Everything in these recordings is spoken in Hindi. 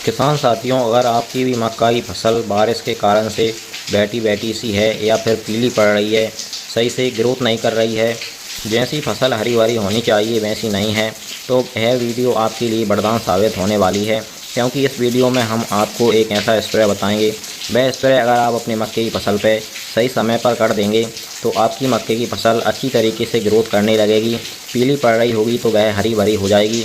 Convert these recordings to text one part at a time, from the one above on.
किसान साथियों, अगर आपकी भी मक्का की फसल बारिश के कारण से बैठी बैठी सी है या फिर पीली पड़ रही है, सही से ग्रोथ नहीं कर रही है, जैसी फसल हरी भरी होनी चाहिए वैसी नहीं है, तो यह वीडियो आपके लिए वरदान साबित होने वाली है। क्योंकि इस वीडियो में हम आपको एक ऐसा स्प्रे बताएंगे, वह स्प्रे अगर आप अपनी मक्के की फसल पे सही समय पर कर देंगे तो आपकी मक्के की फसल अच्छी तरीके से ग्रोथ करने लगेगी। पीली पड़ रही होगी तो वह हरी भरी हो जाएगी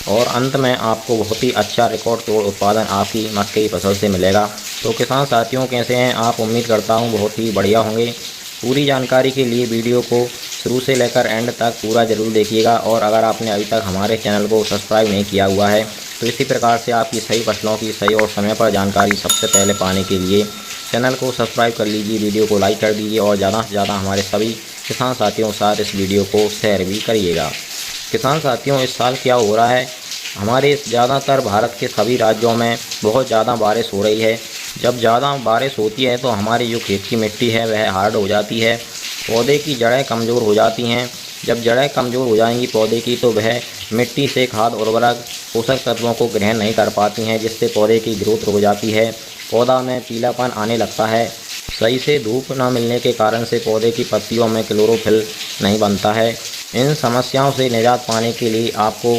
और अंत में आपको बहुत ही अच्छा रिकॉर्ड तोड़ उत्पादन आपकी मक्के की फसल से मिलेगा। तो किसान साथियों, कैसे हैं आप? उम्मीद करता हूं बहुत ही बढ़िया होंगे। पूरी जानकारी के लिए वीडियो को शुरू से लेकर एंड तक पूरा ज़रूर देखिएगा। और अगर आपने अभी तक हमारे चैनल को सब्सक्राइब नहीं किया हुआ है तो इसी प्रकार से आपकी सही फसलों की सही और समय पर जानकारी सबसे पहले पाने के लिए चैनल को सब्सक्राइब कर लीजिए, वीडियो को लाइक कर दीजिए और ज़्यादा से ज़्यादा हमारे सभी किसान साथियों के साथ इस वीडियो को शेयर भी करिएगा। किसान साथियों, इस साल क्या हो रहा है, हमारे ज़्यादातर भारत के सभी राज्यों में बहुत ज़्यादा बारिश हो रही है। जब ज़्यादा बारिश होती है तो हमारी जो खेत की मिट्टी है वह हार्ड हो जाती है, पौधे की जड़ें कमज़ोर हो जाती हैं। जब जड़ें कमज़ोर हो जाएंगी पौधे की तो वह मिट्टी से खाद उर्वरक पोषक तत्वों को ग्रहण नहीं कर पाती हैं, जिससे पौधे की ग्रोथ रुक जाती है, पौधा में पीलापन आने लगता है। सही से धूप न मिलने के कारण से पौधे की पत्तियों में क्लोरोफिल नहीं बनता है। इन समस्याओं से निजात पाने के लिए आपको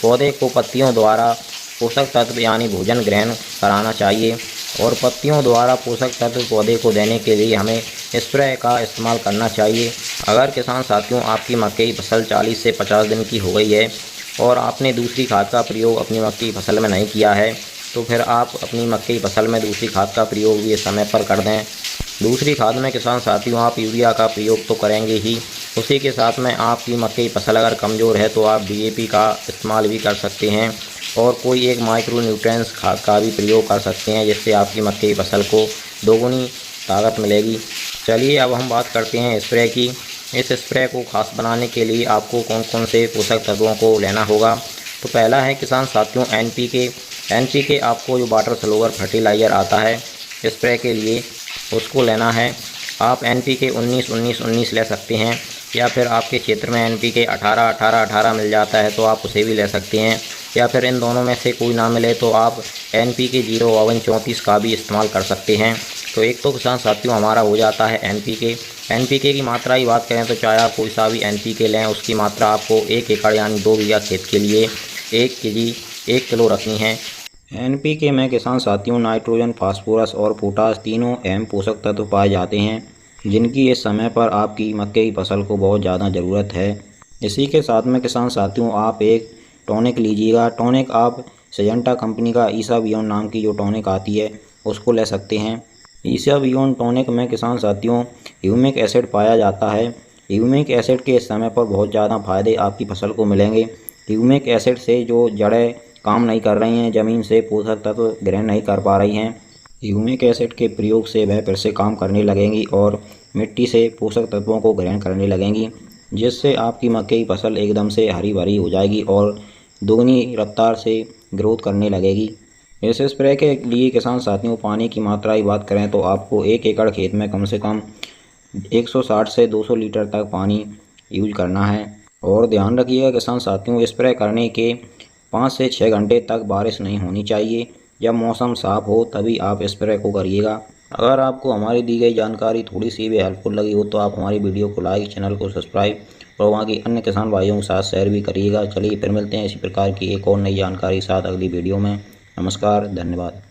पौधे को पत्तियों द्वारा पोषक तत्व यानी भोजन ग्रहण कराना चाहिए और पत्तियों द्वारा पोषक तत्व पौधे को देने के लिए हमें स्प्रे का इस्तेमाल करना चाहिए। अगर किसान साथियों आपकी मक्के की फसल 40 से 50 दिन की हो गई है और आपने दूसरी खाद का प्रयोग अपनी मक्के की फसल में नहीं किया है तो फिर आप अपनी मक्के की फसल में दूसरी खाद का प्रयोग भी समय पर कर दें। दूसरी खाद में किसान साथियों आप यूरिया का प्रयोग तो करेंगे ही, उसी के साथ में आपकी मक्के की फसल अगर कमज़ोर है तो आप DAP का इस्तेमाल भी कर सकते हैं और कोई एक माइक्रो न्यूट्रिएंट्स खाद का भी प्रयोग कर सकते हैं, जिससे आपकी मक्के की फसल को दोगुनी ताकत मिलेगी। चलिए अब हम बात करते हैं स्प्रे की। इस स्प्रे को खास बनाने के लिए आपको कौन कौन से पोषक तत्वों को लेना होगा। तो पहला है किसान साथियों NPK आपको जो वाटर सॉल्युबल फर्टिलाइज़र आता है स्प्रे के लिए उसको लेना है। आप NPK 19-19-19 ले सकते हैं या फिर आपके क्षेत्र में NPK 18-18-18 मिल जाता है तो आप उसे भी ले सकते हैं, या फिर इन दोनों में से कोई ना मिले तो आप NPK 052-34 का भी इस्तेमाल कर सकते हैं। तो एक तो किसान साथियों हमारा हो जाता है NPK की मात्रा की बात करें तो चाहे आप कोई सा भी NPK लें उसकी मात्रा आपको 1 एकड़ यानी 2 बीघा खेत के लिए 1 kg 1 किलो रखनी है। NPK में किसान साथियों नाइट्रोजन, फास्फोरस और पोटास तीनों अहम पोषक तत्व पाए जाते हैं, जिनकी इस समय पर आपकी मक्के की फसल को बहुत ज़्यादा ज़रूरत है। इसी के साथ में किसान साथियों आप एक टॉनिक लीजिएगा। टॉनिक आप सिजेंटा कंपनी का ईसाबियोन नाम की जो टॉनिक आती है उसको ले सकते हैं। ईसाबियोन टॉनिक में किसान साथियों ह्यूमिक एसिड पाया जाता है। ह्यूमिक एसिड के इस समय पर बहुत ज़्यादा फायदे आपकी फसल को मिलेंगे। ह्यूमिक एसिड से जो जड़ें काम नहीं कर रही हैं, ज़मीन से पोषक तत्व ग्रहण नहीं कर पा रही हैं, ह्यूमिक एसिड के प्रयोग से वह फिर से काम करने लगेंगी और मिट्टी से पोषक तत्वों को ग्रहण करने लगेंगी, जिससे आपकी मक्के की फसल एकदम से हरी भरी हो जाएगी और दोगुनी रफ्तार से ग्रोथ करने लगेगी। इस स्प्रे के लिए किसान साथियों पानी की मात्रा की बात करें तो आपको 1 एकड़ खेत में कम से कम 160 से 200 लीटर तक पानी यूज करना है। और ध्यान रखिएगा किसान साथियों स्प्रे करने के 5 से 6 घंटे तक बारिश नहीं होनी चाहिए। जब मौसम साफ़ हो तभी आप स्प्रे को करिएगा। अगर आपको हमारी दी गई जानकारी थोड़ी सी भी हेल्पफुल लगी हो तो आप हमारी वीडियो को लाइक, चैनल को सब्सक्राइब और वहाँ की अन्य किसान भाइयों के साथ शेयर भी करिएगा। चलिए फिर मिलते हैं इसी प्रकार की एक और नई जानकारी के साथ अगली वीडियो में। नमस्कार, धन्यवाद।